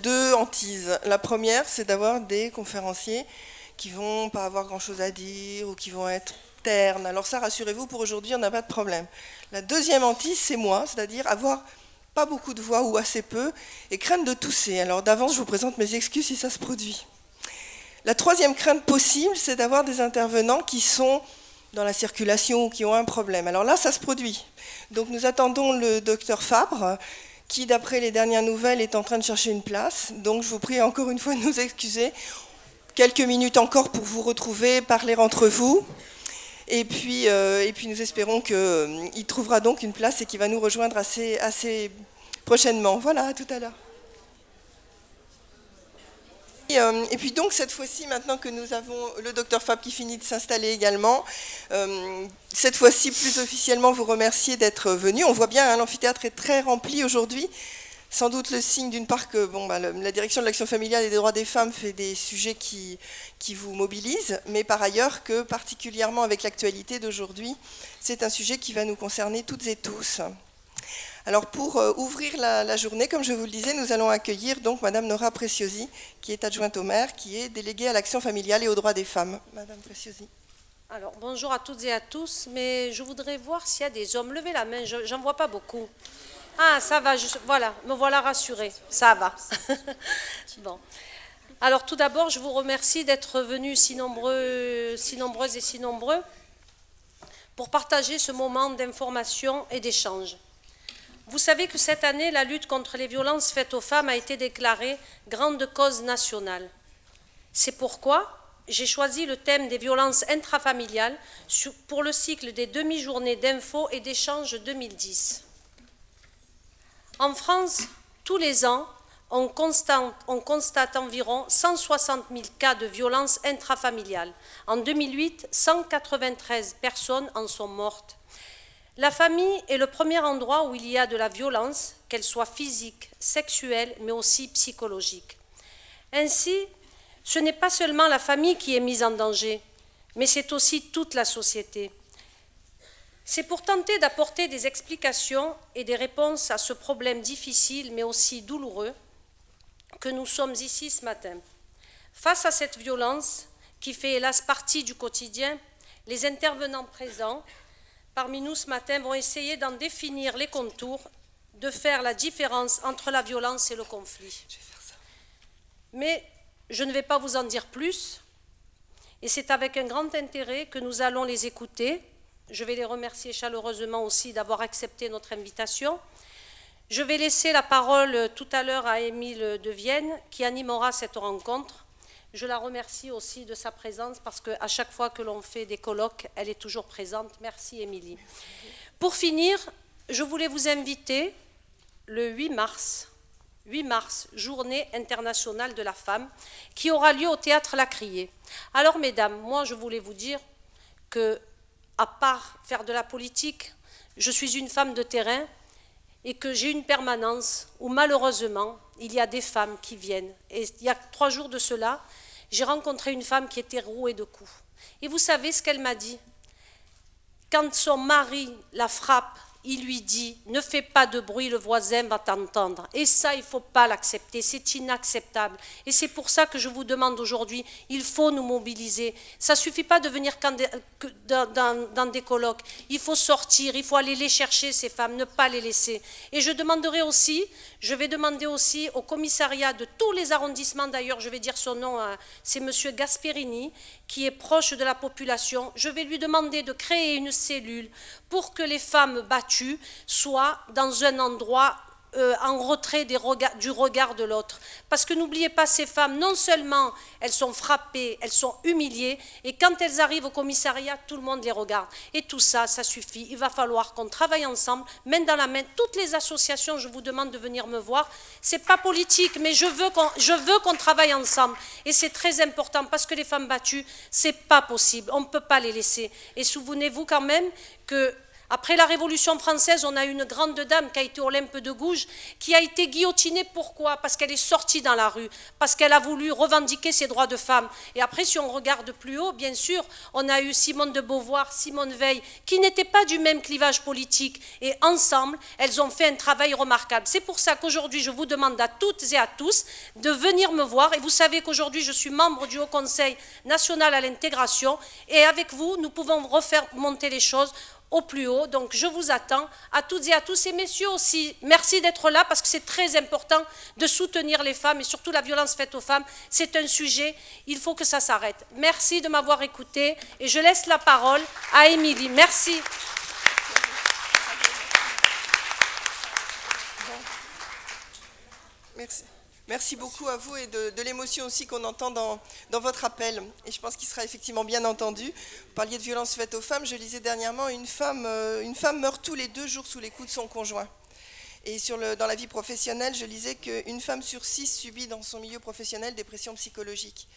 Deux hantises. La première, c'est d'avoir des conférenciers qui vont pas avoir grand-chose à dire ou qui vont être ternes. Alors ça, rassurez-vous, pour aujourd'hui, on n'a pas de problème. La deuxième hantise, c'est moi, c'est-à-dire avoir pas beaucoup de voix ou assez peu et craindre de tousser. Alors d'avance, je vous présente mes excuses si ça se produit. La troisième crainte possible, c'est d'avoir des intervenants qui sont dans la circulation ou qui ont un problème. Alors là, ça se produit. Donc nous attendons le docteur Fabre, qui, d'après les dernières nouvelles, est en train de chercher une place. Donc je vous prie encore une fois de nous excuser. Quelques minutes encore pour vous retrouver, parler entre vous. Et puis nous espérons qu'il trouvera donc une place et qu'il va nous rejoindre assez prochainement. Voilà, à tout à l'heure. Et puis donc cette fois-ci, maintenant que nous avons le docteur Fab qui finit de s'installer également, cette fois-ci plus officiellement vous remercier d'être venu. On voit bien, hein, l'amphithéâtre est très rempli aujourd'hui. Sans doute le signe d'une part que la direction de l'action familiale et des droits des femmes fait des sujets qui vous mobilisent, mais par ailleurs que particulièrement avec l'actualité d'aujourd'hui, c'est un sujet qui va nous concerner toutes et tous. Alors pour ouvrir la journée, comme je vous le disais, nous allons accueillir donc Madame Nora Preciosi, qui est adjointe au maire, qui est déléguée à l'action familiale et aux droits des femmes. Madame Preciosi. Alors bonjour à toutes et à tous, mais je voudrais voir s'il y a des hommes. Levez la main, j'en vois pas beaucoup. Ah, ça va, voilà, me voilà rassurée, ça va. Bon. Alors tout d'abord, je vous remercie d'être venus si nombreuses et si nombreux pour partager ce moment d'information et d'échange. Vous savez que cette année, la lutte contre les violences faites aux femmes a été déclarée grande cause nationale. C'est pourquoi j'ai choisi le thème des violences intrafamiliales pour le cycle des demi-journées d'info et d'échange 2010. En France, tous les ans, on constate environ 160 000 cas de violences intrafamiliales. En 2008, 193 personnes en sont mortes. La famille est le premier endroit où il y a de la violence, qu'elle soit physique, sexuelle, mais aussi psychologique. Ainsi, ce n'est pas seulement la famille qui est mise en danger, mais c'est aussi toute la société. C'est pour tenter d'apporter des explications et des réponses à ce problème difficile, mais aussi douloureux, que nous sommes ici ce matin. Face à cette violence, qui fait hélas partie du quotidien, les intervenants présents parmi nous ce matin vont essayer d'en définir les contours, de faire la différence entre la violence et le conflit. Mais je ne vais pas vous en dire plus, et c'est avec un grand intérêt que nous allons les écouter. Je vais les remercier chaleureusement aussi d'avoir accepté notre invitation. Je vais laisser la parole tout à l'heure à Émile de Vienne, qui animera cette rencontre. Je la remercie aussi de sa présence parce qu'à chaque fois que l'on fait des colloques, elle est toujours présente. Merci Émilie. Pour finir, je voulais vous inviter le 8 mars, Journée internationale de la femme, qui aura lieu au Théâtre La Criée. Alors mesdames, moi je voulais vous dire que, à part faire de la politique, je suis une femme de terrain et que j'ai une permanence où malheureusement, il y a des femmes qui viennent. Et il y a 3 jours de cela, j'ai rencontré une femme qui était rouée de coups. Et vous savez ce qu'elle m'a dit? Quand son mari la frappe, il lui dit « Ne fais pas de bruit, le voisin va t'entendre ». Et ça, il ne faut pas l'accepter, c'est inacceptable. Et c'est pour ça que je vous demande aujourd'hui, il faut nous mobiliser. Ça ne suffit pas de venir dans des colloques. Il faut sortir, il faut aller les chercher, ces femmes, ne pas les laisser. Et je vais demander aussi au commissariat de tous les arrondissements, d'ailleurs, je vais dire son nom, c'est M. Gasperini, qui est proche de la population. Je vais lui demander de créer une cellule pour que les femmes battues soient dans un endroit en retrait du regard de l'autre. Parce que n'oubliez pas, ces femmes, non seulement elles sont frappées, elles sont humiliées, et quand elles arrivent au commissariat, tout le monde les regarde. Et tout ça, ça suffit. Il va falloir qu'on travaille ensemble, main dans la main. Toutes les associations, je vous demande de venir me voir. C'est pas politique, mais je veux qu'on travaille ensemble. Et c'est très important, parce que les femmes battues, c'est pas possible. On ne peut pas les laisser. Et souvenez-vous quand même que Après la Révolution française, on a une grande dame qui a été Olympe de Gouges, qui a été guillotinée. Pourquoi? Parce qu'elle est sortie dans la rue, parce qu'elle a voulu revendiquer ses droits de femme. Et après, si on regarde plus haut, bien sûr, on a eu Simone de Beauvoir, Simone Veil, qui n'étaient pas du même clivage politique. Et ensemble, elles ont fait un travail remarquable. C'est pour ça qu'aujourd'hui, je vous demande à toutes et à tous de venir me voir. Et vous savez qu'aujourd'hui, je suis membre du Haut Conseil national à l'intégration. Et avec vous, nous pouvons refaire monter les choses au plus haut. Donc je vous attends à toutes et à tous, et messieurs aussi, merci d'être là parce que c'est très important de soutenir les femmes et surtout la violence faite aux femmes. C'est un sujet, il faut que ça s'arrête. Merci de m'avoir écouté et je laisse la parole à Émilie. Merci. Merci. Merci beaucoup à vous et de l'émotion aussi qu'on entend dans votre appel. Et je pense qu'il sera effectivement bien entendu. Vous parliez de violences faites aux femmes. Je lisais dernièrement, une femme meurt tous les 2 jours sous les coups de son conjoint. Et dans la vie professionnelle, je lisais qu'une femme sur 6 subit dans son milieu professionnel des pressions psychologiques.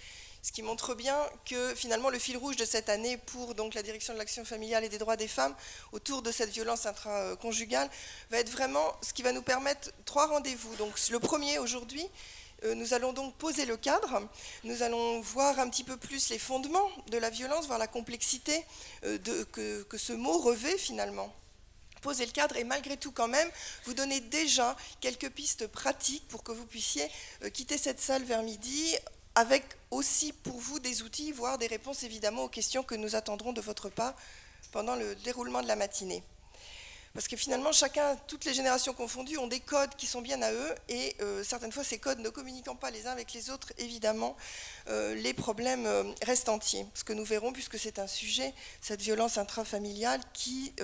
Ce qui montre bien que finalement le fil rouge de cette année pour donc, la direction de l'action familiale et des droits des femmes autour de cette violence intraconjugale va être vraiment ce qui va nous permettre 3 rendez-vous. Donc le premier aujourd'hui, nous allons donc poser le cadre, nous allons voir un petit peu plus les fondements de la violence, voir la complexité que ce mot revêt finalement. Poser le cadre et malgré tout quand même vous donner déjà quelques pistes pratiques pour que vous puissiez quitter cette salle vers midi avec aussi pour vous des outils, voire des réponses évidemment aux questions que nous attendrons de votre part pendant le déroulement de la matinée. Parce que finalement, chacun, toutes les générations confondues, ont des codes qui sont bien à eux et certaines fois, ces codes ne communiquant pas les uns avec les autres, évidemment, les problèmes restent entiers. Ce que nous verrons, puisque c'est un sujet, cette violence intrafamiliale qui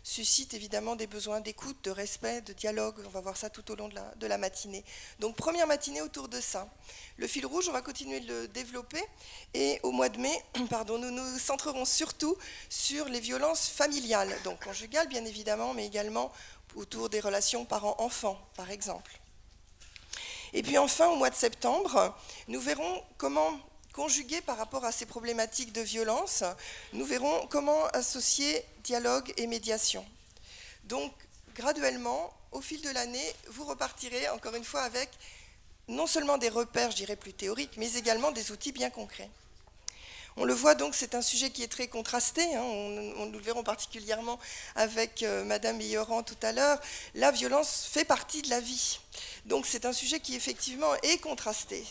suscite évidemment des besoins d'écoute, de respect, de dialogue. On va voir ça tout au long de la matinée. Donc, première matinée autour de ça. Le fil rouge, on va continuer de le développer et au mois de mai, nous nous centrerons surtout sur les violences familiales, donc conjugales bien évidemment, mais également autour des relations parents-enfants, par exemple. Et puis enfin, au mois de septembre, nous verrons comment conjuguer par rapport à ces problématiques de violence, nous verrons comment associer dialogue et médiation. Donc, graduellement, au fil de l'année, vous repartirez encore une fois avec non seulement des repères, je dirais plus théoriques, mais également des outils bien concrets. On le voit donc, c'est un sujet qui est très contrasté, hein, nous le verrons particulièrement avec Madame Billeran tout à l'heure, la violence fait partie de la vie. Donc c'est un sujet qui effectivement est contrasté.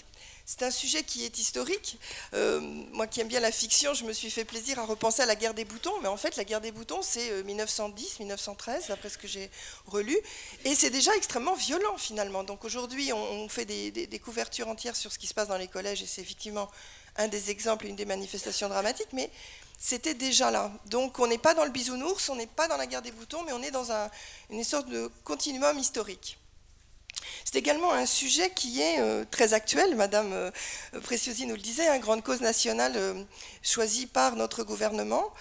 C'est un sujet qui est historique. Moi qui aime bien la fiction, je me suis fait plaisir à repenser à la guerre des boutons, mais en fait la guerre des boutons c'est 1910-1913, d'après ce que j'ai relu, et c'est déjà extrêmement violent finalement. Donc aujourd'hui on fait des couvertures entières sur ce qui se passe dans les collèges, et c'est effectivement un des exemples, une des manifestations dramatiques, mais c'était déjà là. Donc on n'est pas dans le bisounours, on n'est pas dans la guerre des boutons, mais on est dans une sorte de continuum historique. C'est également un sujet qui est très actuel, Madame Preciosi nous le disait, une grande cause nationale choisie par notre gouvernement.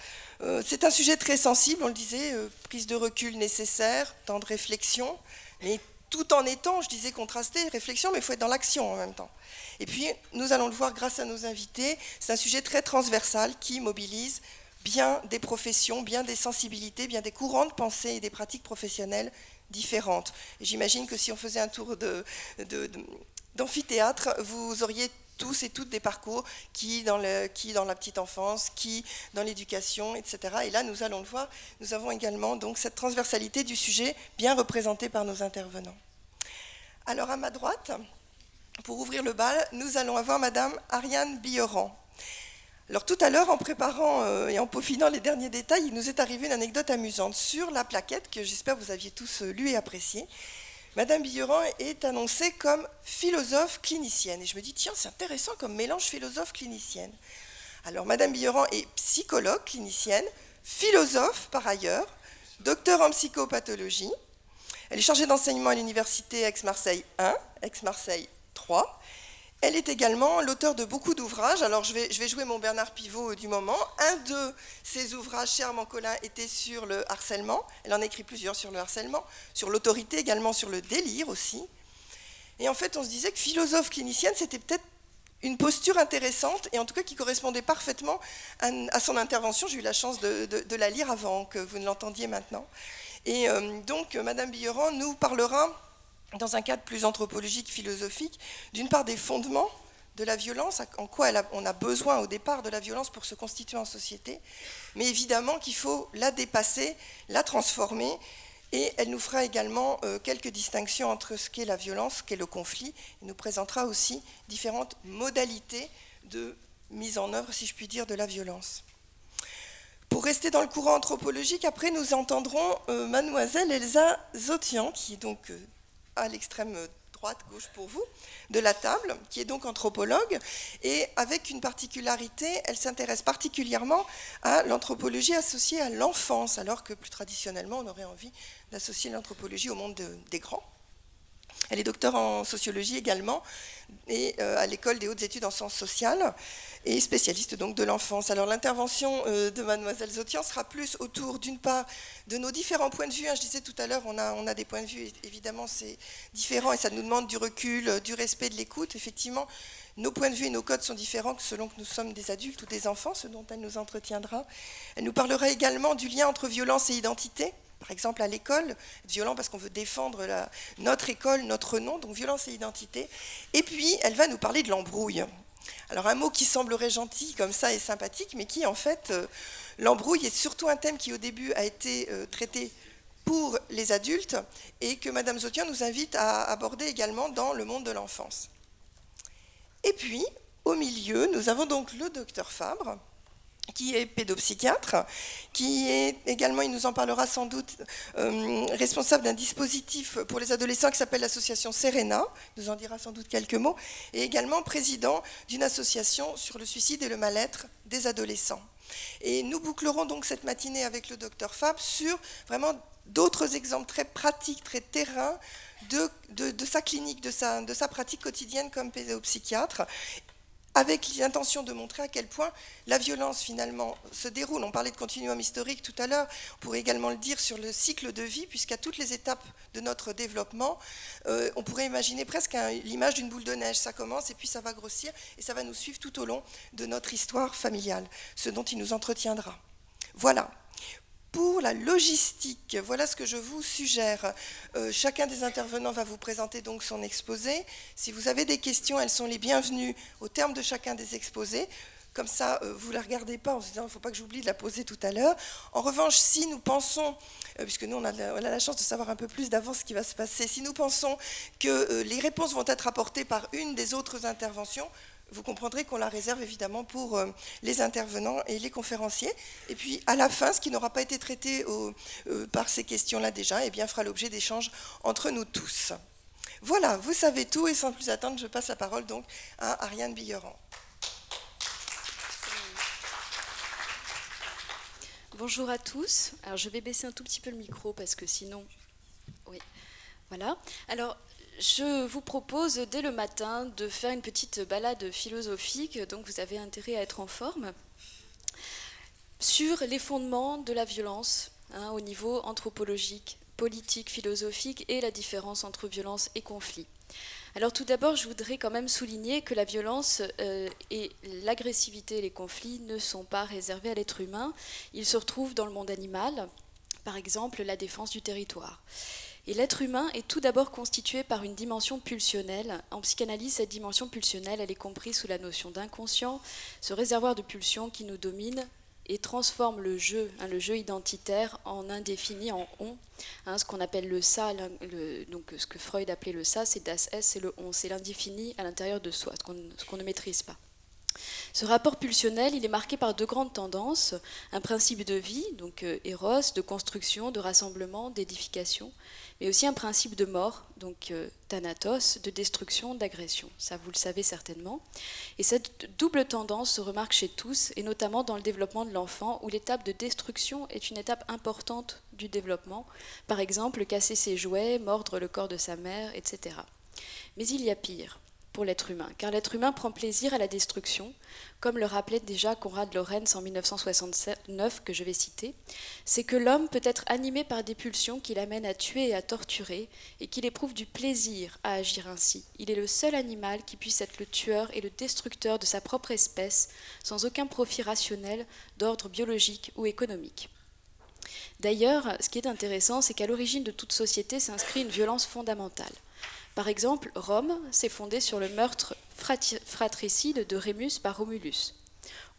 C'est un sujet très sensible, on le disait, prise de recul nécessaire, temps de réflexion, mais tout en étant, je disais, contrasté, réflexion, mais il faut être dans l'action en même temps. Et puis, nous allons le voir grâce à nos invités, c'est un sujet très transversal qui mobilise bien des professions, bien des sensibilités, bien des courants de pensée et des pratiques professionnelles différentes. Et j'imagine que si on faisait un tour d'amphithéâtre, vous auriez tous et toutes des parcours qui dans la petite enfance, qui dans l'éducation, etc. Et là, nous allons le voir, nous avons également donc cette transversalité du sujet bien représentée par nos intervenants. Alors à ma droite, pour ouvrir le bal, nous allons avoir Madame Ariane Billeran. Alors tout à l'heure, en préparant et en peaufinant les derniers détails, il nous est arrivé une anecdote amusante sur la plaquette que j'espère vous aviez tous lue et appréciée. Madame Billeran est annoncée comme philosophe clinicienne. Et je me dis, tiens, c'est intéressant comme mélange philosophe-clinicienne. Alors Madame Billeran est psychologue clinicienne, philosophe par ailleurs, docteur en psychopathologie. Elle est chargée d'enseignement à l'université Aix-Marseille 1, Aix-Marseille 3. Elle est également l'auteur de beaucoup d'ouvrages. Alors je vais jouer mon Bernard Pivot du moment. Un de ses ouvrages, chez Armand Collin, était sur le harcèlement. Elle en a écrit plusieurs sur le harcèlement, sur l'autorité, également sur le délire aussi. Et en fait, on se disait que philosophe clinicienne, c'était peut-être une posture intéressante et en tout cas qui correspondait parfaitement à son intervention. J'ai eu la chance de la lire avant que vous ne l'entendiez maintenant. Et donc, Madame Billeran nous parlera, dans un cadre plus anthropologique, philosophique, d'une part des fondements de la violence, en quoi on a besoin au départ de la violence pour se constituer en société, mais évidemment qu'il faut la dépasser, la transformer, et elle nous fera également quelques distinctions entre ce qu'est la violence, ce qu'est le conflit, et nous présentera aussi différentes modalités de mise en œuvre, si je puis dire, de la violence. Pour rester dans le courant anthropologique, après nous entendrons mademoiselle Elsa Zotian, qui est donc à l'extrême droite, gauche pour vous, de la table, qui est donc anthropologue, et avec une particularité, elle s'intéresse particulièrement à l'anthropologie associée à l'enfance, alors que plus traditionnellement, on aurait envie d'associer l'anthropologie au monde des grands. Elle est docteure en sociologie également, et à l'école des hautes études en sciences sociales, et spécialiste donc de l'enfance. Alors l'intervention de mademoiselle Zotian sera plus autour d'une part de nos différents points de vue. Je disais tout à l'heure, on a des points de vue, évidemment c'est différent, et ça nous demande du recul, du respect, de l'écoute. Effectivement, nos points de vue et nos codes sont différents selon que nous sommes des adultes ou des enfants, ce dont elle nous entretiendra. Elle nous parlera également du lien entre violence et identité. Par exemple, à l'école, violent parce qu'on veut défendre notre école, notre nom, donc violence et identité. Et puis, elle va nous parler de l'embrouille. Alors, un mot qui semblerait gentil comme ça et sympathique, mais qui, en fait, l'embrouille est surtout un thème qui, au début, a été traité pour les adultes et que Madame Zotian nous invite à aborder également dans le monde de l'enfance. Et puis, au milieu, nous avons donc le docteur Fabre, qui est pédopsychiatre, qui est également, il nous en parlera sans doute, responsable d'un dispositif pour les adolescents qui s'appelle l'association Serena, il nous en dira sans doute quelques mots, et également président d'une association sur le suicide et le mal-être des adolescents. Et nous bouclerons donc cette matinée avec le docteur Fabre sur vraiment d'autres exemples très pratiques, très terrain de sa clinique, de sa pratique quotidienne comme pédopsychiatre, avec l'intention de montrer à quel point la violence finalement se déroule. On parlait de continuum historique tout à l'heure, on pourrait également le dire sur le cycle de vie, puisqu'à toutes les étapes de notre développement, on pourrait imaginer presque l'image d'une boule de neige. Ça commence et puis ça va grossir et ça va nous suivre tout au long de notre histoire familiale, ce dont il nous entretiendra. Voilà. Pour la logistique, voilà ce que je vous suggère. Chacun des intervenants va vous présenter donc son exposé. Si vous avez des questions, elles sont les bienvenues au terme de chacun des exposés. Comme ça, vous ne la regardez pas en se disant « il ne faut pas que j'oublie de la poser tout à l'heure ». En revanche, si nous pensons, puisque nous on a la chance de savoir un peu plus d'avance ce qui va se passer, si nous pensons que les réponses vont être apportées par une des autres interventions, vous comprendrez qu'on la réserve évidemment pour les intervenants et les conférenciers. Et puis à la fin, ce qui n'aura pas été traité par ces questions-là déjà, eh bien, fera l'objet d'échanges entre nous tous. Voilà, vous savez tout et sans plus attendre, je passe la parole donc à Ariane Billeran. Bonjour à tous. Alors je vais baisser un tout petit peu le micro parce que sinon... Oui, voilà. Alors... je vous propose dès le matin de faire une petite balade philosophique, donc vous avez intérêt à être en forme, sur les fondements de la violence au niveau anthropologique, politique, philosophique et la différence entre violence et conflit. Alors tout d'abord, je voudrais quand même souligner que la violence et l'agressivité et les conflits ne sont pas réservés à l'être humain. Ils se retrouvent dans le monde animal, par exemple la défense du territoire. Et l'être humain est tout d'abord constitué par une dimension pulsionnelle. En psychanalyse, cette dimension pulsionnelle, elle est comprise sous la notion d'inconscient, ce réservoir de pulsions qui nous domine et transforme le jeu identitaire en indéfini, en on. Ce qu'on appelle le ça, donc ce que Freud appelait le ça, c'est das Es, c'est le on, c'est l'indéfini à l'intérieur de soi, ce qu'on ne maîtrise pas. Ce rapport pulsionnel, il est marqué par deux grandes tendances, un principe de vie, donc éros, de construction, de rassemblement, d'édification, mais aussi un principe de mort, donc thanatos, de destruction, d'agression. Ça, vous le savez certainement. Et cette double tendance se remarque chez tous, et notamment dans le développement de l'enfant, où l'étape de destruction est une étape importante du développement. Par exemple, casser ses jouets, mordre le corps de sa mère, etc. Mais il y a pire. pour l'être humain, car l'être humain prend plaisir à la destruction, comme le rappelait déjà Konrad Lorenz en 1969, que je vais citer, c'est que l'homme peut être animé par des pulsions qui l'amènent à tuer et à torturer, et qu'il éprouve du plaisir à agir ainsi. Il est le seul animal qui puisse être le tueur et le destructeur de sa propre espèce, sans aucun profit rationnel d'ordre biologique ou économique. D'ailleurs, ce qui est intéressant, c'est qu'à l'origine de toute société s'inscrit une violence fondamentale. Par exemple, Rome s'est fondée sur le meurtre fratricide de Rémus par Romulus.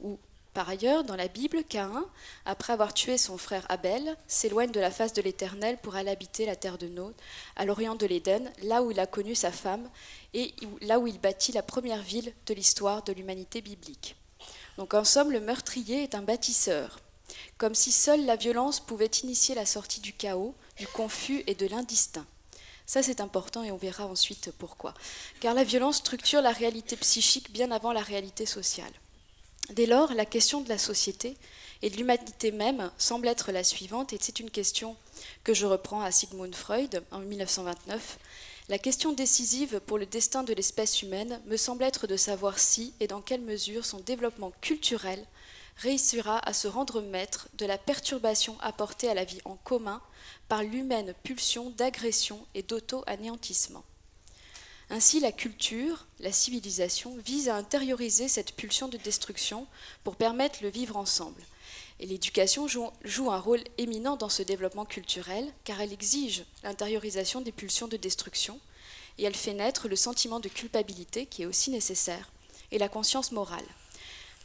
Ou, par ailleurs, dans la Bible, Caïn, après avoir tué son frère Abel, s'éloigne de la face de l'Éternel pour aller habiter la terre de Nod, à l'orient de l'Éden, là où il a connu sa femme, et là où il bâtit la première ville de l'histoire de l'humanité biblique. Donc en somme, le meurtrier est un bâtisseur, comme si seule la violence pouvait initier la sortie du chaos, du confus et de l'indistinct. Ça, c'est important et on verra ensuite pourquoi. Car la violence structure la réalité psychique bien avant la réalité sociale. Dès lors, la question de la société et de l'humanité même semble être la suivante, et c'est une question que je reprends à Sigmund Freud en 1929. La question décisive pour le destin de l'espèce humaine me semble être de savoir si et dans quelle mesure son développement culturel réussira à se rendre maître de la perturbation apportée à la vie en commun par l'humaine pulsion d'agression et d'auto-anéantissement. Ainsi, la culture, la civilisation, vise à intérioriser cette pulsion de destruction pour permettre le vivre ensemble. Et l'éducation joue un rôle éminent dans ce développement culturel, car elle exige l'intériorisation des pulsions de destruction, et elle fait naître le sentiment de culpabilité, qui est aussi nécessaire, et la conscience morale.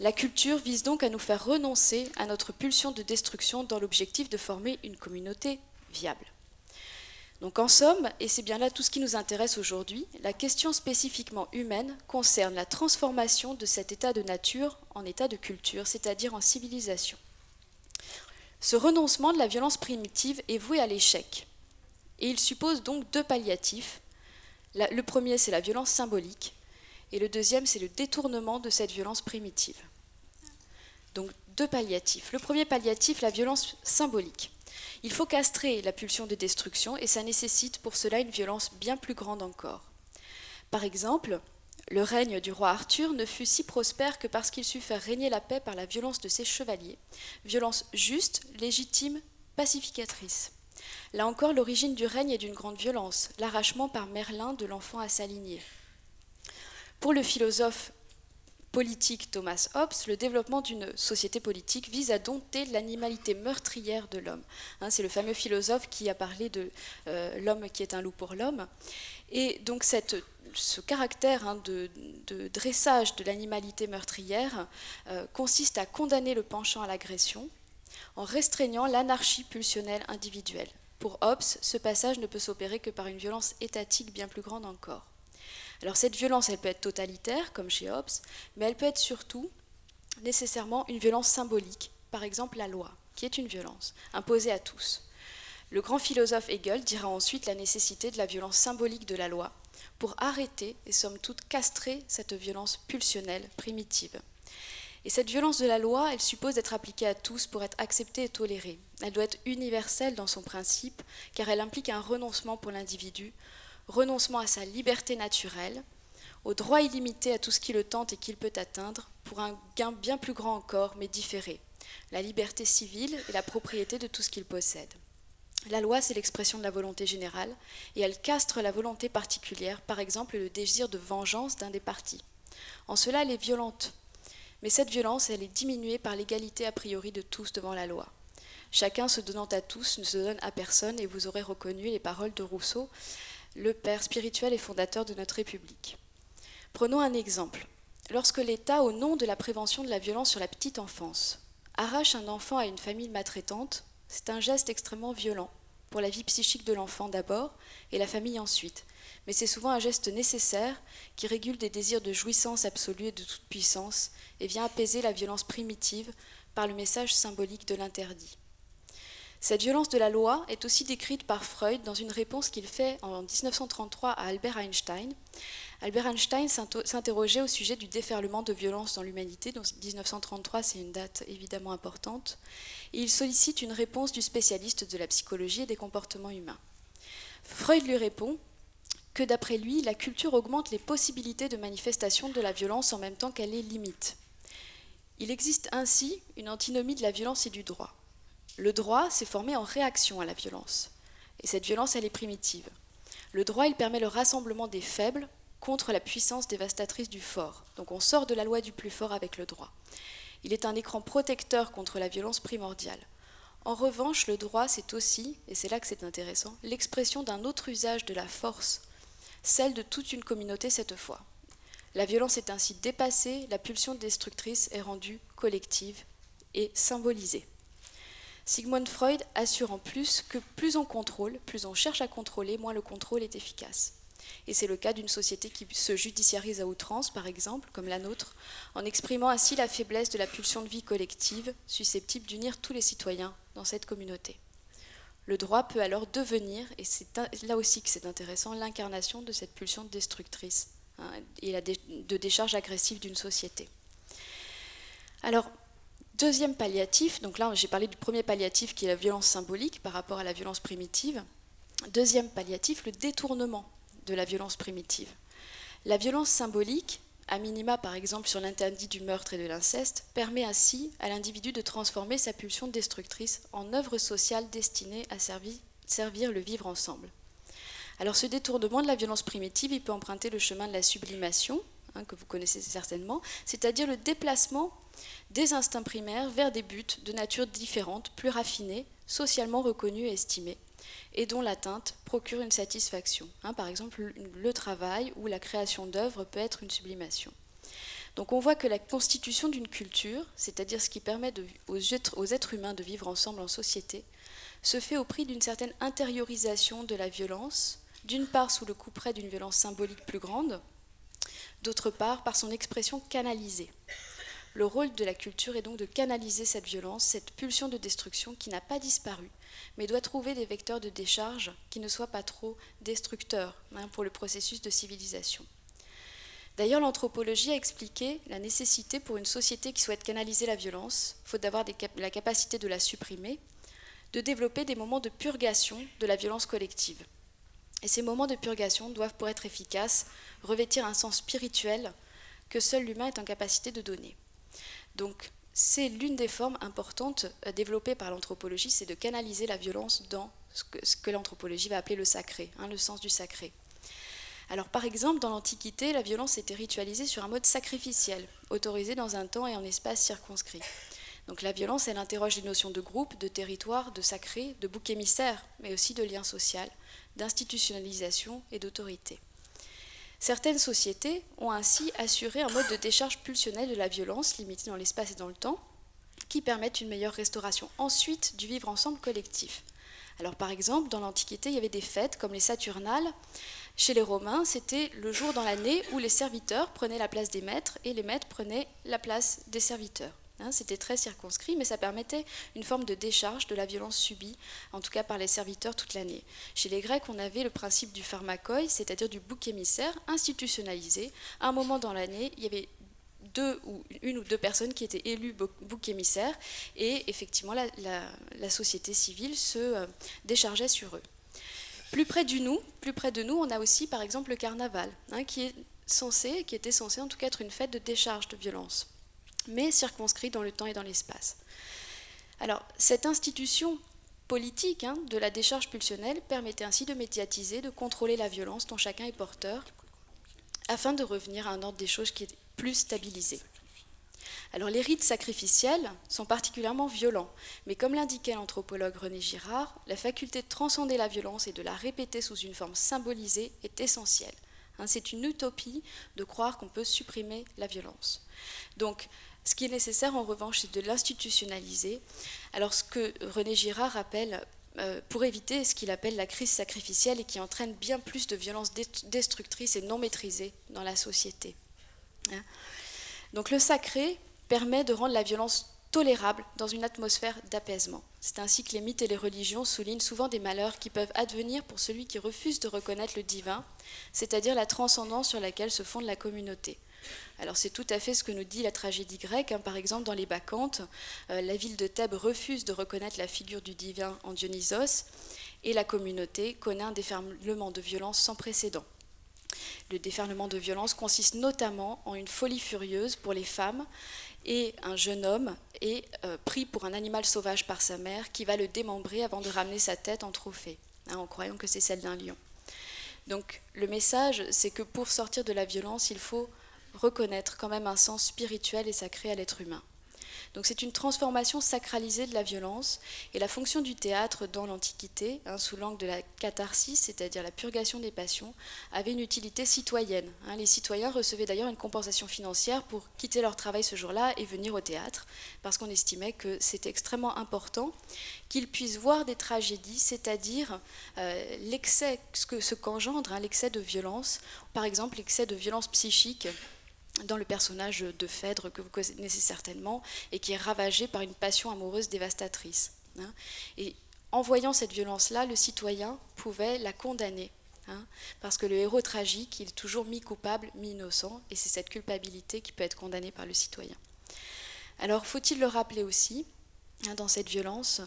La culture vise donc à nous faire renoncer à notre pulsion de destruction dans l'objectif de former une communauté viable. Donc en somme, et c'est bien là tout ce qui nous intéresse aujourd'hui, la question spécifiquement humaine concerne la transformation de cet état de nature en état de culture, c'est-à-dire en civilisation. Ce renoncement de la violence primitive est voué à l'échec, et il suppose donc deux palliatifs. Le premier, c'est la violence symbolique, et le deuxième, c'est le détournement de cette violence primitive. Donc deux palliatifs. Le premier palliatif, la violence symbolique. Il faut castrer la pulsion de destruction et ça nécessite pour cela une violence bien plus grande encore. Par exemple, le règne du roi Arthur ne fut si prospère que parce qu'il sut faire régner la paix par la violence de ses chevaliers, violence juste, légitime, pacificatrice. Là encore, l'origine du règne est d'une grande violence, l'arrachement par Merlin de l'enfant à sa lignée. Pour le philosophe politique Thomas Hobbes, le développement d'une société politique vise à dompter l'animalité meurtrière de l'homme. C'est le fameux philosophe qui a parlé de l'homme qui est un loup pour l'homme. Et donc ce caractère de dressage de l'animalité meurtrière consiste à condamner le penchant à l'agression en restreignant l'anarchie pulsionnelle individuelle. Pour Hobbes, ce passage ne peut s'opérer que par une violence étatique bien plus grande encore. Alors cette violence, elle peut être totalitaire, comme chez Hobbes, mais elle peut être surtout nécessairement une violence symbolique, par exemple la loi, qui est une violence imposée à tous. Le grand philosophe Hegel dira ensuite la nécessité de la violence symbolique de la loi pour arrêter et somme toute castrer cette violence pulsionnelle primitive. Et cette violence de la loi, elle suppose d'être appliquée à tous pour être acceptée et tolérée. Elle doit être universelle dans son principe, car elle implique un renoncement pour l'individu, renoncement à sa liberté naturelle, au droit illimité à tout ce qui le tente et qu'il peut atteindre, pour un gain bien plus grand encore, mais différé, la liberté civile et la propriété de tout ce qu'il possède. La loi, c'est l'expression de la volonté générale, et elle castre la volonté particulière, par exemple le désir de vengeance d'un des partis. En cela, elle est violente, mais cette violence, elle est diminuée par l'égalité a priori de tous devant la loi. Chacun se donnant à tous ne se donne à personne, et vous aurez reconnu les paroles de Rousseau, le père spirituel et fondateur de notre République. Prenons un exemple. Lorsque l'État, au nom de la prévention de la violence sur la petite enfance, arrache un enfant à une famille maltraitante, c'est un geste extrêmement violent, pour la vie psychique de l'enfant d'abord et la famille ensuite. Mais c'est souvent un geste nécessaire qui régule des désirs de jouissance absolue et de toute puissance et vient apaiser la violence primitive par le message symbolique de l'interdit. Cette violence de la loi est aussi décrite par Freud dans une réponse qu'il fait en 1933 à Albert Einstein. Albert Einstein s'interrogeait au sujet du déferlement de violence dans l'humanité, donc 1933 c'est une date évidemment importante, et il sollicite une réponse du spécialiste de la psychologie et des comportements humains. Freud lui répond que d'après lui, la culture augmente les possibilités de manifestation de la violence en même temps qu'elle les limite. Il existe ainsi une antinomie de la violence et du droit. Le droit s'est formé en réaction à la violence. Et cette violence, elle est primitive. Le droit, il permet le rassemblement des faibles contre la puissance dévastatrice du fort. Donc on sort de la loi du plus fort avec le droit. Il est un écran protecteur contre la violence primordiale. En revanche, le droit, c'est aussi, et c'est là que c'est intéressant, l'expression d'un autre usage de la force, celle de toute une communauté cette fois. La violence est ainsi dépassée, la pulsion destructrice est rendue collective et symbolisée. Sigmund Freud assure en plus que plus on contrôle, plus on cherche à contrôler, moins le contrôle est efficace. Et c'est le cas d'une société qui se judiciarise à outrance, par exemple, comme la nôtre, en exprimant ainsi la faiblesse de la pulsion de vie collective, susceptible d'unir tous les citoyens dans cette communauté. Le droit peut alors devenir, et c'est là aussi que c'est intéressant, l'incarnation de cette pulsion destructrice et de décharge agressive d'une société. Alors, deuxième palliatif, donc là j'ai parlé du premier palliatif qui est la violence symbolique par rapport à la violence primitive. Deuxième palliatif, le détournement de la violence primitive. La violence symbolique, à minima par exemple sur l'interdit du meurtre et de l'inceste, permet ainsi à l'individu de transformer sa pulsion destructrice en œuvre sociale destinée à servir le vivre ensemble. Alors ce détournement de la violence primitive, il peut emprunter le chemin de la sublimation, que vous connaissez certainement, c'est-à-dire le déplacement des instincts primaires vers des buts de nature différente, plus raffinés, socialement reconnus et estimés, et dont l'atteinte procure une satisfaction. Par exemple, le travail ou la création d'œuvres peut être une sublimation. Donc on voit que la constitution d'une culture, c'est-à-dire ce qui permet aux êtres humains de vivre ensemble en société, se fait au prix d'une certaine intériorisation de la violence, d'une part sous le couperet d'une violence symbolique plus grande, d'autre part par son expression canalisée. Le rôle de la culture est donc de canaliser cette violence, cette pulsion de destruction qui n'a pas disparu, mais doit trouver des vecteurs de décharge qui ne soient pas trop destructeurs pour le processus de civilisation. D'ailleurs, l'anthropologie a expliqué la nécessité pour une société qui souhaite canaliser la violence, faute d'avoir la capacité de la supprimer, de développer des moments de purgation de la violence collective. Et ces moments de purgation doivent, pour être efficaces, revêtir un sens spirituel que seul l'humain est en capacité de donner. Donc, c'est l'une des formes importantes développées par l'anthropologie, c'est de canaliser la violence dans ce que l'anthropologie va appeler le sacré, le sens du sacré. Alors, par exemple, dans l'Antiquité, la violence était ritualisée sur un mode sacrificiel, autorisé dans un temps et en espace circonscrit. Donc la violence, elle interroge les notions de groupe, de territoire, de sacré, de bouc émissaire, mais aussi de lien social, d'institutionnalisation et d'autorité. Certaines sociétés ont ainsi assuré un mode de décharge pulsionnelle de la violence, limité dans l'espace et dans le temps, qui permettent une meilleure restauration ensuite du vivre ensemble collectif. Alors par exemple, dans l'Antiquité, il y avait des fêtes comme les Saturnales. Chez les Romains, c'était le jour dans l'année où les serviteurs prenaient la place des maîtres et les maîtres prenaient la place des serviteurs. C'était très circonscrit, mais ça permettait une forme de décharge de la violence subie, en tout cas par les serviteurs toute l'année. Chez les Grecs, on avait le principe du pharmakoi, c'est-à-dire du bouc émissaire institutionnalisé. À un moment dans l'année, il y avait une ou deux personnes qui étaient élues bouc émissaires, et effectivement, la société civile se déchargeait sur eux. Plus près de nous, on a aussi, par exemple, le carnaval, qui était censé en tout cas être une fête de décharge de violence, mais circonscrit dans le temps et dans l'espace. Alors, cette institution politique de la décharge pulsionnelle permettait ainsi de médiatiser, de contrôler la violence dont chacun est porteur, afin de revenir à un ordre des choses qui est plus stabilisé. Alors, les rites sacrificiels sont particulièrement violents, mais comme l'indiquait l'anthropologue René Girard, la faculté de transcender la violence et de la répéter sous une forme symbolisée est essentielle. C'est une utopie de croire qu'on peut supprimer la violence. Donc, ce qui est nécessaire, en revanche, c'est de l'institutionnaliser. Alors, ce que René Girard appelle, pour éviter ce qu'il appelle la crise sacrificielle et qui entraîne bien plus de violences destructrices et non maîtrisées dans la société. Donc, le sacré permet de rendre la violence tolérable dans une atmosphère d'apaisement. C'est ainsi que les mythes et les religions soulignent souvent des malheurs qui peuvent advenir pour celui qui refuse de reconnaître le divin, c'est-à-dire la transcendance sur laquelle se fonde la communauté. Alors c'est tout à fait ce que nous dit la tragédie grecque. Par exemple, dans les Bacchantes, la ville de Thèbes refuse de reconnaître la figure du divin en Dionysos et la communauté connaît un déferlement de violence sans précédent. Le déferlement de violence consiste notamment en une folie furieuse pour les femmes, et un jeune homme est pris pour un animal sauvage par sa mère qui va le démembrer avant de ramener sa tête en trophée, en croyant que c'est celle d'un lion. Donc le message, c'est que pour sortir de la violence, il faut reconnaître quand même un sens spirituel et sacré à l'être humain. Donc c'est une transformation sacralisée de la violence, et la fonction du théâtre dans l'Antiquité, sous l'angle de la catharsis, c'est-à-dire la purgation des passions, avait une utilité citoyenne. Les citoyens recevaient d'ailleurs une compensation financière pour quitter leur travail ce jour-là et venir au théâtre, parce qu'on estimait que c'était extrêmement important qu'ils puissent voir des tragédies, c'est-à-dire l'excès, ce qu'engendre l'excès de violence, par exemple l'excès de violence psychique, dans le personnage de Phèdre que vous connaissez certainement et qui est ravagé par une passion amoureuse dévastatrice. Et en voyant cette violence-là, le citoyen pouvait la condamner, parce que le héros tragique, il est toujours mi-coupable, mi-innocent, et c'est cette culpabilité qui peut être condamnée par le citoyen. Alors faut-il le rappeler aussi, dans cette violence,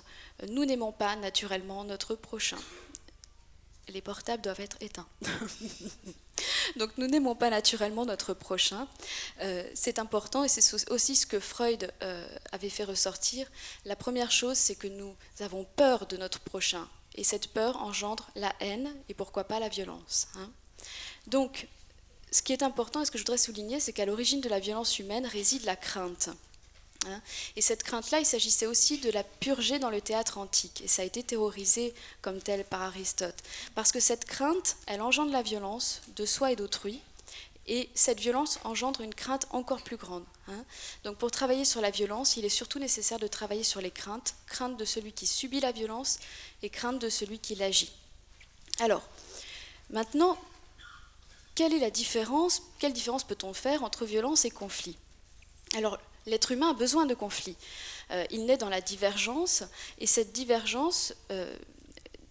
nous n'aimons pas naturellement notre prochain. Les portables doivent être éteints. Donc nous n'aimons pas naturellement notre prochain. C'est important, et c'est aussi ce que Freud avait fait ressortir. La première chose, c'est que nous avons peur de notre prochain. Et cette peur engendre la haine et pourquoi pas la violence. Donc ce qui est important et ce que je voudrais souligner, c'est qu'à l'origine de la violence humaine réside la crainte. Et cette crainte-là, il s'agissait aussi de la purger dans le théâtre antique. Et ça a été théorisé comme tel par Aristote. Parce que cette crainte, elle engendre la violence de soi et d'autrui. Et cette violence engendre une crainte encore plus grande. Donc pour travailler sur la violence, il est surtout nécessaire de travailler sur les craintes. Crainte de celui qui subit la violence et crainte de celui qui l'agit. Alors, maintenant, quelle est la différence? Quelle différence peut-on faire entre violence et conflit? Alors, l'être humain a besoin de conflits. Il naît dans la divergence, et cette divergence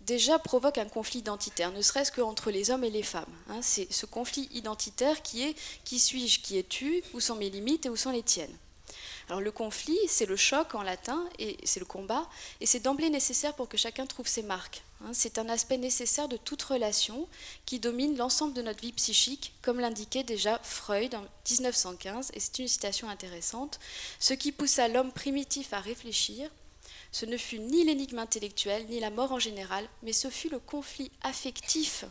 déjà provoque un conflit identitaire, ne serait-ce qu'entre les hommes et les femmes. C'est ce conflit identitaire qui est « qui suis-je, qui es-tu, où sont mes limites et où sont les tiennes ?» Alors le conflit, c'est le choc en latin, et c'est le combat, et c'est d'emblée nécessaire pour que chacun trouve ses marques. C'est un aspect nécessaire de toute relation qui domine l'ensemble de notre vie psychique, comme l'indiquait déjà Freud en 1915, et c'est une citation intéressante. « Ce qui poussa l'homme primitif à réfléchir, ce ne fut ni l'énigme intellectuelle, ni la mort en général, mais ce fut le conflit affectif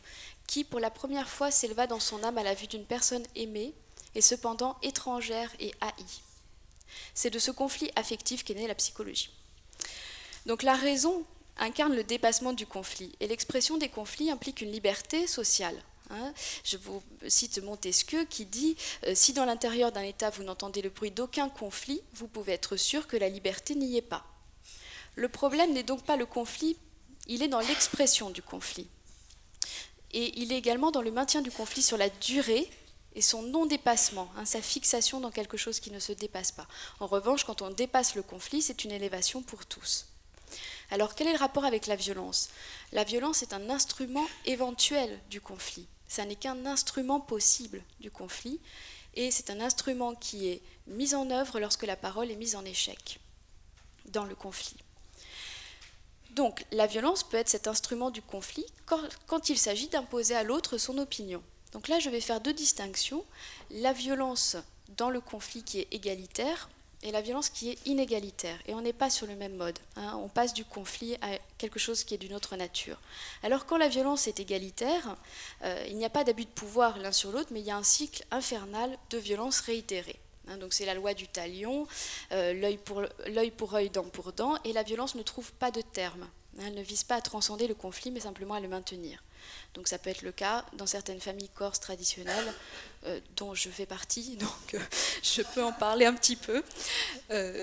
qui, pour la première fois, s'éleva dans son âme à la vue d'une personne aimée, et cependant étrangère et haïe. » C'est de ce conflit affectif qu'est née la psychologie. Donc la raison incarne le dépassement du conflit, et l'expression des conflits implique une liberté sociale. Je vous cite Montesquieu qui dit « Si dans l'intérieur d'un État vous n'entendez le bruit d'aucun conflit, vous pouvez être sûr que la liberté n'y est pas. » Le problème n'est donc pas le conflit, il est dans l'expression du conflit. Et il est également dans le maintien du conflit sur la durée, et son non-dépassement, sa fixation dans quelque chose qui ne se dépasse pas. En revanche, quand on dépasse le conflit, c'est une élévation pour tous. Alors, quel est le rapport avec la violence? La violence est un instrument éventuel du conflit. Ça n'est qu'un instrument possible du conflit, et c'est un instrument qui est mis en œuvre lorsque la parole est mise en échec dans le conflit. Donc, la violence peut être cet instrument du conflit quand il s'agit d'imposer à l'autre son opinion. Donc là, je vais faire deux distinctions. La violence dans le conflit qui est égalitaire et la violence qui est inégalitaire. Et on n'est pas sur le même mode. On passe du conflit à quelque chose qui est d'une autre nature. Alors quand la violence est égalitaire, il n'y a pas d'abus de pouvoir l'un sur l'autre, mais il y a un cycle infernal de violence réitérée. Donc c'est la loi du talion, l'œil pour œil, dent pour dent, et la violence ne trouve pas de terme. Elle ne vise pas à transcender le conflit, mais simplement à le maintenir. Donc ça peut être le cas dans certaines familles corses traditionnelles, dont je fais partie, donc je peux en parler un petit peu.